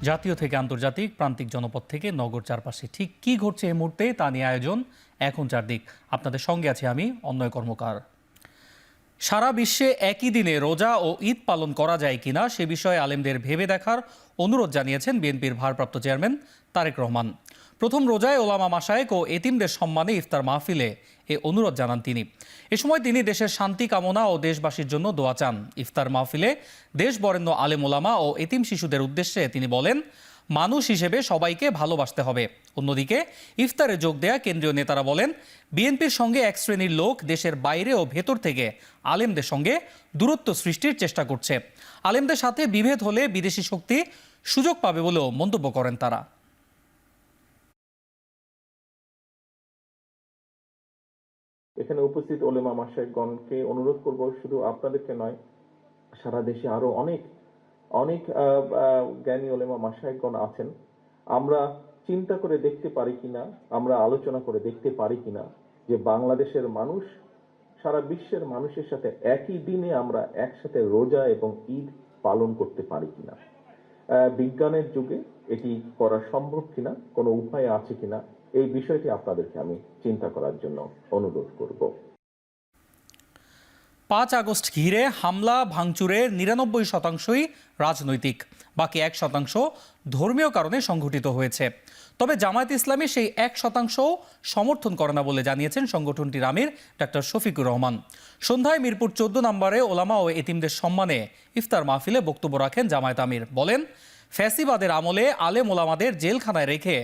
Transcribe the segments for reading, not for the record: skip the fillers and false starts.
জাতীয় থেকে আন্তর্জাতিক, প্রান্তিক জনপদ থেকে নগর চারপাশে ঠিক কি ঘটছে এই মুহূর্তে তা নিয়ে আয়োজন এখন চারদিক। আপনাদের সঙ্গে আছি আমি অন্নয় কর্মকার। সারা বিশ্বে একই দিনে রোজা ও ঈদ পালন করা যায় কিনা সে বিষয়ে আলেমদের ভেবে দেখার অনুরোধ জানিয়েছেন বিএনপির ভারপ্রাপ্ত চেয়ারম্যান তারেক রহমান। প্রথম রোজায় ওলামা মাশায়েখ ও এতিমদের সম্মানে ইফতার মাহফিলে এ অনুরোধ জানান তিনি। এ সময় তিনি দেশের শান্তি কামনা ও দেশবাসীর জন্য দোয়া চান। ইফতার মাহফিলে দেশ বরেণ্য আলেম ওলামা ও এতিম শিশুদের উদ্দেশ্যে তিনি বলেন, মানুষ হিসেবে সবাইকে ভালোবাসতে হবে। অন্যদিকে ইফতারে যোগ দেয়া কেন্দ্রীয় নেতারা বলেন, বিএনপির সঙ্গে এক শ্রেণীর লোক দেশের বাইরে ও ভেতর থেকে আলেমদের সঙ্গে দূরত্ব সৃষ্টির চেষ্টা করছে। আলেমদের সাথে বিভেদ হলে বিদেশি শক্তি সুযোগ পাবে বলেও মন্তব্য করেন তারা। এখানে উপস্থিত ওলেমা মাশায়েখগণকে অনুরোধ করব, শুধু আপনাদেরকে নয়, সারা দেশে আরো অনেক জ্ঞানী ওলেমা মাশায়েখগণ আছেন। আমরা চিন্তা করে দেখতে পারি কিনা, আমরা আলোচনা করে দেখতে পারি কিনা যে বাংলাদেশের মানুষ সারা বিশ্বের মানুষের সাথে একই দিনে আমরা একসাথে রোজা এবং ঈদ পালন করতে পারি কিনা, বিজ্ঞানের যুগে এটি করা সম্ভব কিনা, কোনো উপায় আছে কিনা, এই বিষয়টি আপনাদেরকে আমি চিন্তা করার জন্য অনুরোধ করব। ৫ আগস্ট ঘিরে হামলা ভাঙচুরের ৯৯%ই রাজনৈতিক, বাকি ১% ধর্মীয় কারণে সংঘটিত হয়েছে। তবে জামায়াত ইসলামী সেই ১% সমর্থন করে না বলে জানিয়েছেন সংগঠনটির আমির ডাক্তার শফিকুর রহমান। সন্ধ্যায় মিরপুর ১৪ নম্বরে ওলামা ও এতিমদের সম্মানে ইফতার মাহফিলে বক্তব্য রাখেন জামায়াত আমির। বলেন, ফ্যাসিবাদের আমলে আলেম ওলামাদের জেলখানায় রেখে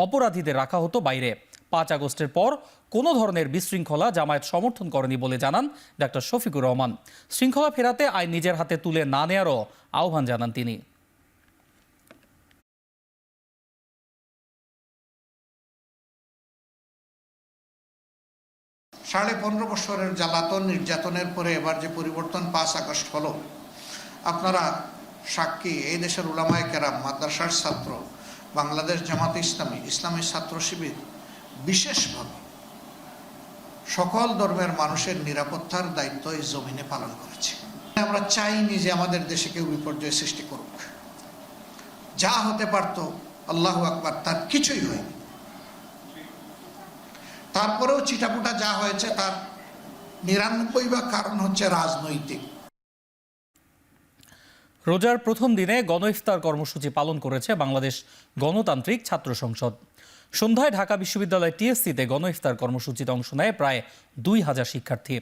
অপরাধীদের রাখা হতো বাইরে। ৫ আগস্টের পর কোনো ধরনের বিশৃঙ্খলা জামায়াত সমর্থন করেনি বলে জানান ডাক্তার শফিকুর রহমান। শৃঙ্খলা ফেরাতে আইন নিজের হাতে তুলে না নেয়ারও আহ্বান জানান তিনি। 15.5 বছরের জ্বালাতন নির্যাতনের পরে এবার যে পরিবর্তন 5 আগস্ট হলো, আপনারা সাক্ষী। এই দেশের উলামায়ে কেরাম, মাদ্রাসার ছাত্র, বাংলাদেশ জামাত ইসলামী ছাত্র শিবির বিশেষভাবে সকল ধর্মের মানুষের নিরাপত্তার দায়িত্ব এই জমিনে পালন করেছে। আমরা চাইনি যে আমাদের দেশে কেউ বিপর্যয় সৃষ্টি করুক। যা হতে পারত, আল্লাহু আকবার, তার কিছুই হয়নি। তারপরেও চিটাপুটা যা হয়েছে তার ৯৯% কারণ হচ্ছে রাজনৈতিক। রোজার প্রথম দিনে গণ ইফতার কর্মসূচি পালন করেছে বাংলাদেশ গণতান্ত্রিক ছাত্র সংসদ। সন্ধ্যায় ঢাকা বিশ্ববিদ্যালয় টিএসসিতে গণ ইফতার কর্মসূচিতে অংশ নেয় প্রায় ২,০০০ শিক্ষার্থী।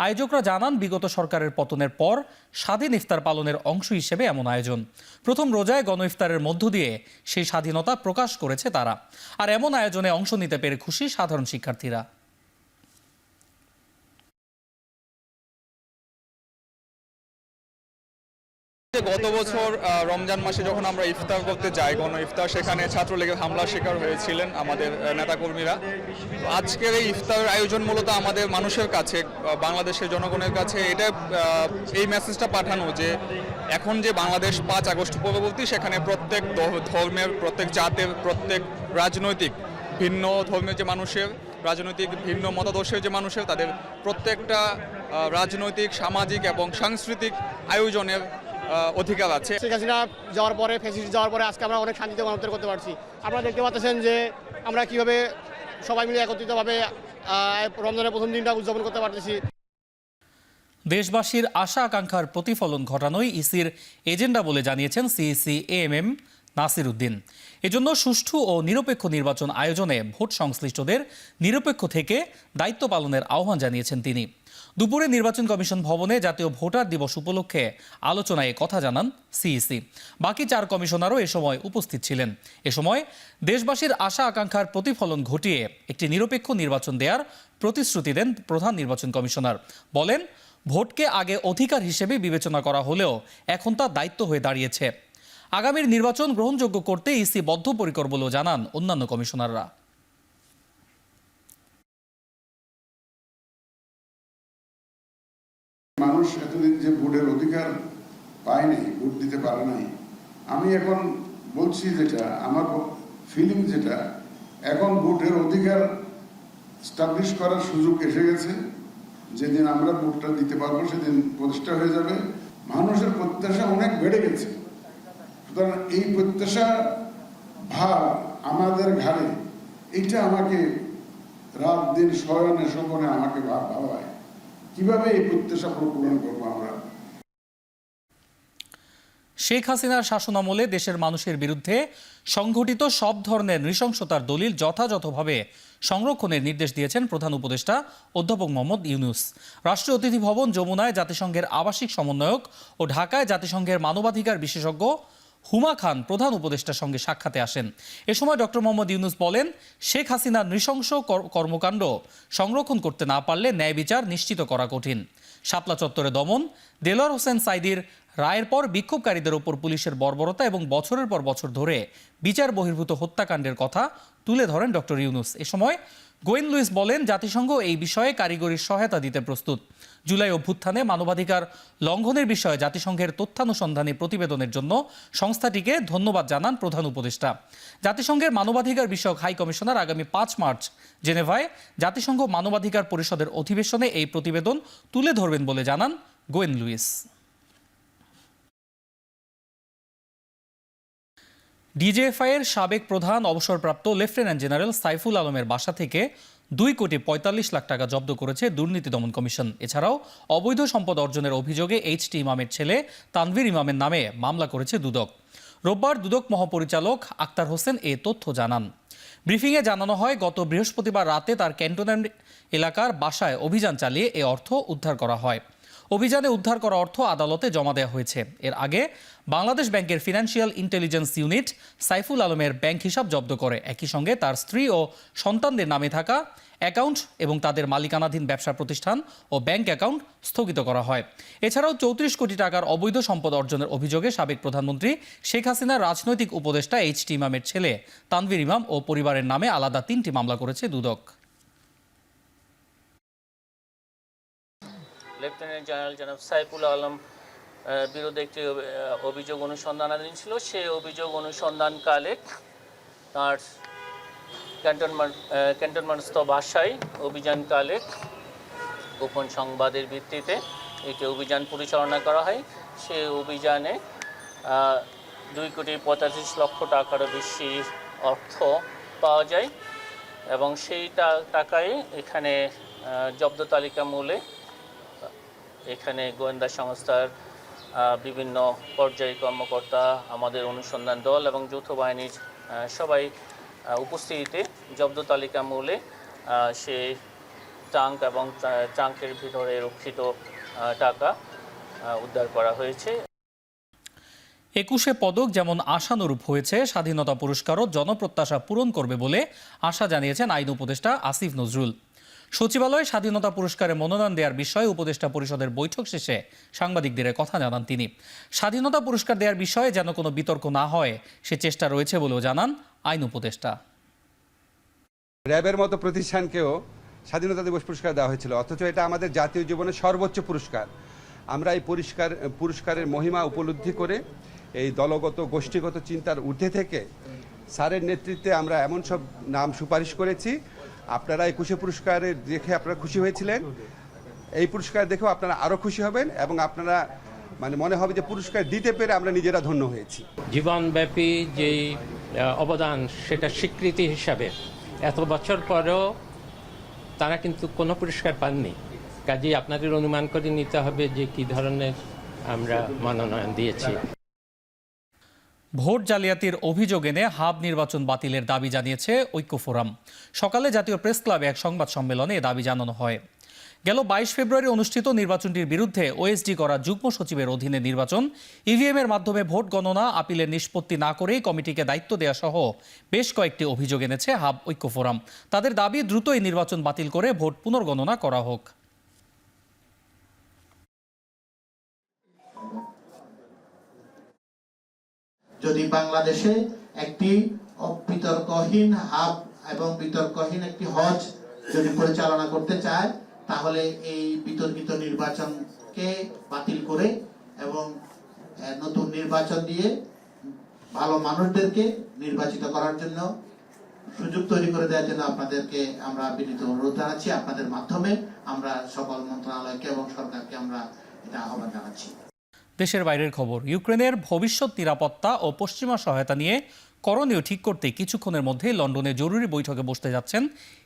আয়োজকরা জানান, বিগত সরকারের পতনের পর স্বাধীন ইফতার পালনের অংশ হিসেবে এমন আয়োজন। প্রথম রোজায় গণ ইফতারের মধ্য দিয়ে সেই স্বাধীনতা প্রকাশ করেছে তারা। আর এমন আয়োজনে অংশ নিতে পেরে খুশি সাধারণ শিক্ষার্থীরা। গত বছর রমজান মাসে যখন আমরা ইফতার করতে যাই, গণ ইফতার, সেখানে ছাত্রলীগের হামলার শিকার হয়েছিলেন আমাদের নেতাকর্মীরা। আজকের এই ইফতার আয়োজন মূলত আমাদের মানুষের কাছে, বাংলাদেশের জনগণের কাছে এটা এই মেসেজটা পাঠানো যে এখন যে বাংলাদেশ 5 আগস্ট পরবর্তী, সেখানে প্রত্যেক ধর্মের, প্রত্যেক জাতের, প্রত্যেক রাজনৈতিক ভিন্ন ধর্মের যে মানুষের, রাজনৈতিক ভিন্ন মতাদর্শের যে মানুষের, তাদের প্রত্যেকটা রাজনৈতিক, সামাজিক এবং সাংস্কৃতিক আয়োজনের অধিকার আছে। শেখ হাসিনা যাওয়ার পরে, ফ্যাসিস্ট যাওয়ার পরে আজকে আমরা অনেক শান্তিতে গণতন্ত্র করতে পারছি। আপনারা দেখতে পাচ্ছেন যে আমরা কিভাবে সবাই মিলে একত্রিতভাবে রমজানের প্রথম দিনটা উদযাপন করতে পারতেছি। দেশবাসীর আশা আকাঙ্ক্ষার প্রতিফলন ঘটানোই ইসির এজেন্ডা বলে জানিয়েছেন সিইসি এএমএম নাসির উদ্দিন। এজন্য সুষ্ঠু ও নিরপেক্ষ নির্বাচন আয়োজনে ভোট সংশ্লিষ্টদের নিরপেক্ষ থেকে দায়িত্ব পালনের আহ্বান জানিয়েছেন তিনি। দুপুরে নির্বাচন কমিশন ভবনে জাতীয় ভোটার দিবস উপলক্ষে আলোচনায় কথা জানান সিইসি। বাকি 4 কমিশনারও এ সময় উপস্থিত ছিলেন। এ সময় দেশবাসীর আশা আকাঙ্ক্ষার প্রতিফলন ঘটিয়ে একটি নিরপেক্ষ নির্বাচন দেওয়ার প্রতিশ্রুতি দেন প্রধান নির্বাচন কমিশনার। বলেন, ভোটকে আগে অধিকার হিসেবে বিবেচনা করা হলেও এখন তা দায়িত্ব হয়ে দাঁড়িয়েছে। আগামীর নির্বাচন গ্রহণযোগ্য করতে ইসি বদ্ধপরিকর বলেও জানান অন্যান্য কমিশনাররা। মানুষ এতদিন যে ভোটের অধিকার পায়নি, ভোট দিতে পারে নাই, আমি এখন বলছি যেটা আমার ফিলিং, যেটা এখন ভোটের অধিকার স্টাবলিশ করার সুযোগ এসে গেছে। যেদিন আমরা ভোটটা দিতে পারবো সেদিন প্রতিষ্ঠা হয়ে যাবে। মানুষের প্রত্যাশা অনেক বেড়ে গেছে। সুতরাং এই প্রত্যাশা ভার আমাদের ঘাড়ে, এইটা আমাকে রাত দিন শয়নে স্বপনে আমাকে ভাবায় কিভাবে এই প্রত্যাশা পূরণ করবো আমরা। শেখ হাসিনার শাসনামলে দেশের মানুষের বিরুদ্ধে সংঘটিত সব ধরনের নৃশংসতার দলিল যথাযথভাবে সংরক্ষণের নির্দেশ দিয়েছেন প্রধান উপদেষ্টা অধ্যাপক মোহাম্মদ ইউনূস। রাষ্ট্রীয় অতিথি ভবন যমুনায় জাতিসংঘের আবাসিক সমন্বয়ক ও ঢাকায় জাতিসংঘের মানবাধিকার বিশেষজ্ঞ হুমা খান প্রধান উপদেষ্টার সঙ্গে সাক্ষাতে আসেন। এ সময় ডক্টর মোহাম্মদ ইউনূস বলেন, শেখ হাসিনার নৃশংস কর্মকাণ্ড সংরক্ষণ করতে না পারলে ন্যায় বিচার নিশ্চিত করা কঠিন। শাপলা চত্বরে দমন, দেলোয়ার হোসেন সাইদির রায়ের পর বিক্ষোভকারীদের ওপর পুলিশের বর্বরতা এবং বছরের পর বছর ধরে বিচার বহির্ভূত হত্যাকাণ্ডের কথা তুলে ধরেন ডক্টর ইউনূস। এ সময় গোয়েন লুইস বলেন, জাতিসংঘ এই বিষয়ে কারিগরি সহায়তা দিতে প্রস্তুত। জুলাই অভ্যুত্থানে মানবাধিকার লঙ্ঘনের বিষয়ে জাতিসংঘের তথ্যানুসন্ধানী প্রতিবেদনের জন্য সংস্থাটিকে ধন্যবাদ জানান প্রধান উপদেষ্টা। জাতিসংঘের মানবাধিকার বিষয়ক হাই কমিশনার আগামী 5 মার্চ জেনেভায় জাতিসংঘ মানবাধিকার পরিষদের অধিবেশনে এই প্রতিবেদন তুলে ধরবেন বলে জানান গোয়েন লুইস। ডিজিএফআইয়ের সাবেক প্রধান অবসরপ্রাপ্ত লেফটেন্যান্ট জেনারেল সাইফুল আলমের বাসা থেকে 2,45,00,000 টাকা জব্দ করেছে দুর্নীতি দমন কমিশন। এছাড়াও অবৈধ সম্পদ অর্জনের অভিযোগে এইচটি ইমামের ছেলে তানভীর ইমামের নামে মামলা করেছে দুদক। রোববার দুদক মহাপরিচালক আক্তার হোসেন এ তথ্য জানান। ব্রিফিংয়ে জানানো হয়, গত বৃহস্পতিবার রাতে তার ক্যান্টনমেন্ট এলাকার বাসায় অভিযান চালিয়ে এ অর্থ উদ্ধার করা হয়। অভিযানে উদ্ধার করা অর্থ আদালতে জমা দেওয়া হয়েছে। এর আগে বাংলাদেশ ব্যাংকের ফিনান্সিয়াল ইন্টেলিজেন্স ইউনিট সাইফুল আলমের ব্যাংক হিসাব জব্দ করে। একই সঙ্গে তার স্ত্রী ও সন্তানদের নামে থাকা অ্যাকাউন্ট এবং তাদের মালিকানাধীন ব্যবসা প্রতিষ্ঠান ও ব্যাংক অ্যাকাউন্ট স্থগিত করা হয়। এছাড়াও 34 কোটি টাকার অবৈধ সম্পদ অর্জনের অভিযোগে সাবেক প্রধানমন্ত্রী শেখ হাসিনার রাজনৈতিক উপদেষ্টা এইচটি ইমামের ছেলে তানভীর ইমাম ও পরিবারের নামে আলাদা 3টি মামলা করেছে দুদক। লেফটেন্যান্ট জেনারেল জনাব সাইফুল আলম বিরুদ্ধে একটি অভিযোগ অনুসন্ধানাধীন ছিল। সেই অভিযোগ অনুসন্ধানকালে তার ক্যান্টনমেন্টস্থ বাসায় অভিযানকালে গোপন সংবাদের ভিত্তিতে একটি অভিযান পরিচালনা করা হয়। সেই অভিযানে 2,45,00,000 টাকারও বেশি অর্থ পাওয়া যায় এবং সেই টাকায় এখানে জব্দ তালিকা মূলে এখানে গোয়েন্দা সংস্থার বিভিন্ন পর্যায়ে কর্মকর্তা, আমাদের অনুসন্ধান দল এবং যৌথ বাহিনীর সবাই উপস্থিতিতে জব্দ তালিকা মূলে সে ট্রাঙ্ক এবং ট্রাঙ্কের ভিতরে রক্ষিত টাকা উদ্ধার করা হয়েছে। 21 পদক যেমন আশানুরূপ হয়েছে, স্বাধীনতা পুরস্কারও জনপ্রত্যাশা পূরণ করবে বলে আশা জানিয়েছেন আইন উপদেষ্টা আসিফ নজরুল। সচিবালয়ে স্বাধীনতা পুরস্কারে মনোনয়ন দেওয়ার বিষয়ে উপদেষ্টা পরিষদের বৈঠক শেষে সাংবাদিকদের কথা জানান তিনি। স্বাধীনতা পুরস্কার দেওয়ার বিষয়ে যেন কোনো বিতর্ক না হয় সে চেষ্টা রয়েছে বলেও জানান আইন উপদেষ্টা। র্যাবের মতো প্রতিষ্ঠানকেও স্বাধীনতা দিবস পুরস্কার দেওয়া হয়েছিল, অথচ এটা আমাদের জাতীয় জীবনের সর্বোচ্চ পুরস্কার। আমরা এই পুরস্কারের মহিমা উপলব্ধি করে এই দলগত গোষ্ঠীগত চিন্তার ঊর্ধ্বে থেকে স্যারের নেতৃত্বে আমরা এমন সব নাম সুপারিশ করেছি। আপনারা 21 পুরস্কারে দেখে আপনারা খুশি হয়েছিলেন, এই পুরস্কার দেখেও আপনারা আরও খুশি হবেন এবং আপনারা মনে হবে যে পুরস্কার দিতে পেরে আমরা নিজেরা ধন্য হয়েছি। জীবনব্যাপী যে অবদান, সেটা স্বীকৃতি হিসাবে এত বছর পরেও তারা কিন্তু কোনো পুরস্কার পাননি। কাজেই আপনাদের অনুমান করে নিতে হবে যে কী ধরনের আমরা মনোনয়ন দিয়েছি। ভোট জালিয়াতির অভিযোগ এনে হাব নির্বাচন বাতিলের দাবি জানিয়েছে ঐক্য ফোরাম। সকালে জাতীয় প্রেস ক্লাবে এক সংবাদ সম্মেলনে এ দাবি জানানো হয়। গেল 22 ফেব্রুয়ারি অনুষ্ঠিত নির্বাচনটির বিরুদ্ধে ওএসডি করা যুগ্ম সচিবের অধীনে নির্বাচন, ইভিএমের মাধ্যমে ভোট গণনা, আপিলের নিষ্পত্তি না করেই কমিটিকে দায়িত্ব দেওয়া সহ বেশ কয়েকটি অভিযোগ এনেছে হাব ঐক্য ফোরাম। তাদের দাবি, দ্রুত এই নির্বাচন বাতিল করে ভোট পুনর্গণনা করা হোক। যদি বাংলাদেশে একটি বিতর্কহীন হাব এবং বিতর্কহীন একটি হজ যদি পরিচালনা করতে চায়, তাহলে এই বিতর্কিত নির্বাচনকে বাতিল করে এবং নতুন নির্বাচন দিয়ে ভালো মানুষদেরকে নির্বাচিত করার জন্য সুযোগ তৈরি করে দেওয়ার জন্য আপনাদেরকে আমরা বিনীত অনুরোধ জানাচ্ছি। আপনাদের মাধ্যমে আমরা সকল মন্ত্রণালয়কে এবং সরকারকে আমরা এটা আহ্বান জানাচ্ছি। দেশের বাইরের খবর। ইউক্রেনের ভবিষ্যৎ নিরাপত্তা ও পশ্চিমা সহায়তা নিয়ে করণীয় ঠিক করতে কিছুক্ষণের মধ্যে লন্ডনে জরুরি বৈঠকে বসতে যাচ্ছেন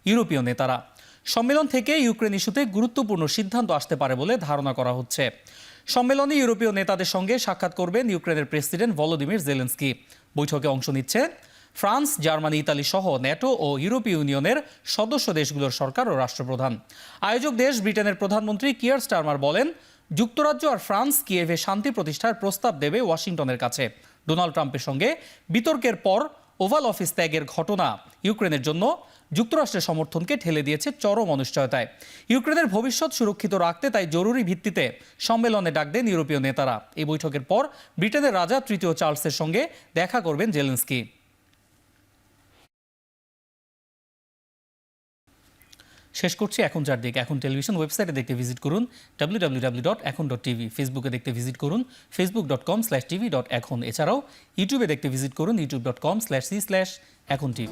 ইউরোপীয় নেতারা। সম্মেলন থেকে ইউক্রেন ইস্যুতে গুরুত্বপূর্ণ সিদ্ধান্ত আসতে পারে বলে ধারণা করা হচ্ছে। সম্মেলনে ইউরোপীয় নেতাদের সঙ্গে সাক্ষাৎ করবেন ইউক্রেনের প্রেসিডেন্ট ভলোদিমির জেলেনস্কি। বৈঠকে অংশ নিচ্ছে ফ্রান্স, জার্মানি, ইতালি সহ ন্যাটো ও ইউরোপীয় ইউনিয়নের সদস্য দেশগুলোর সরকার ও রাষ্ট্রপ্রধান। আয়োজক দেশ ব্রিটেনের প্রধানমন্ত্রী কিয়ার স্টারমার বলেন, যুক্তরাজ্য আর ফ্রান্স কিয়েভে শান্তি প্রতিষ্ঠার প্রস্তাব দেবে ওয়াশিংটনের কাছে। ডোনাল্ড ট্রাম্পের সঙ্গে বিতর্কের পর ওভাল অফিস ত্যাগের ঘটনা ইউক্রেনের জন্য যুক্তরাষ্ট্রের সমর্থনকে ঠেলে দিয়েছে চরম অনিশ্চয়তায়। ইউক্রেনের ভবিষ্যৎ সুরক্ষিত রাখতে তাই জরুরি ভিত্তিতে সম্মেলনে ডাক দেন ইউরোপীয় নেতারা। এই বৈঠকের পর ব্রিটেনের রাজা তৃতীয় চার্লসের সঙ্গে দেখা করবেন জেলেনস্কি। শেষ করছি এখন চারদিক। এখন টেলিভিশন ওয়েবসাইটে দেখতে ভিজিট করুন www.এখন.tv। ফেসবুকে দেখতে ভিজিট করুন facebook.com/tv.এখন। এছাড়াও ইউটিউবে দেখতে ভিজিট করুন youtube.com/c/এখন tv।